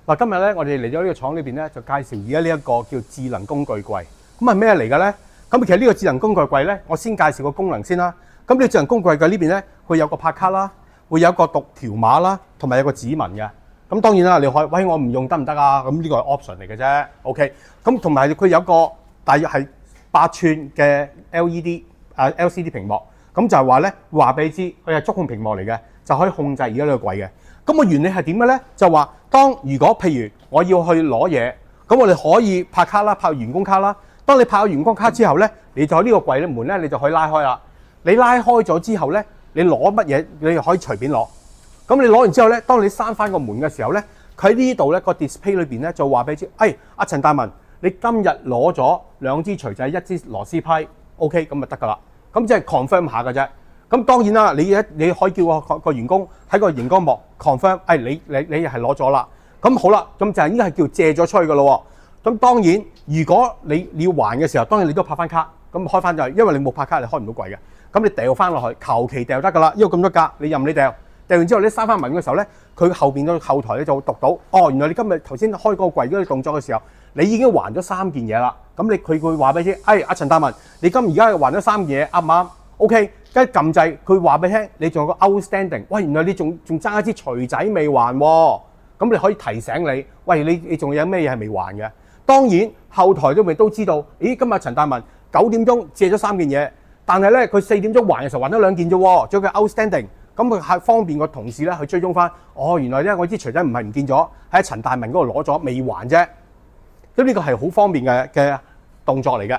嗱，今日咧我哋嚟咗呢個廠裏邊咧，就介紹而家呢一個叫智能工具櫃。咁係咩嚟嘅咧？咁其實呢個智能工具櫃咧，我先介紹個功能先啦。咁呢個智能工具櫃呢邊咧，佢有個拍卡啦，會有個讀條碼啦，同埋有個指紋嘅。咁當然啦，你可以喂我唔用得唔得啊？咁呢個係 option 嚟嘅啫。OK。咁同埋佢有個大約係8寸嘅 LCD 屏幕。咁就係話咧，話俾你知，佢係觸控屏幕嚟嘅，就可以控制而家呢個櫃嘅。咁個原理係點嘅咧？就話如果譬如我要去攞嘢，咁我哋可以拍卡啦，拍員工卡啦。當你拍咗員工卡之後咧，你就喺呢個櫃咧門咧，你就可以拉開啦。你拉開咗之後咧，你攞乜嘢你就可以隨便攞。咁你攞完之後咧，當你閂翻個門嘅時候咧，佢喺呢度咧個 display 裏邊咧就話俾你知，阿陳大文，你今日攞咗2支錘仔、1支螺絲批 ，OK 咁就得㗎啦。咁即係 confirm 下嘅啫。咁當然啦，你可以叫個員工喺個熒光幕 confirm， 你係攞咗啦。咁好啦，咁就應該係叫借咗出去嘅咯。咁當然，如果你要還嘅時候，當然你都拍翻卡，咁開翻就係因為你冇拍卡，你開唔到櫃嘅。咁你掉翻落去，求其掉得㗎啦。因為咁多格，你任你掉。掉完之後，你閂翻門嘅時候咧，佢後邊個後台咧就會讀到，原來你今日頭先開嗰個櫃嗰個動作嘅時候，你已經還咗3件嘢啦。咁佢會話俾你知，阿陳大文，你而家還咗3件嘢，啱唔啱 ？OK， 跟住撳掣，佢話俾你聽，你仲有個 outstanding， 喂，原來你仲爭一支錘仔未還喎。咁你可以提醒你，喂，你仲有咩嘢係未還嘅？當然後台都知道，咦，今日陳大文9點鐘借咗3件嘢，但係咧佢4點鐘還嘅時候還咗2件啫喎，仲有個 outstanding。咁佢係方便個同事咧去追蹤翻，原來咧我支錘仔唔係唔見咗，喺陳大文嗰度攞咗未還啫。咁呢個係好方便嘅動作嚟嘅。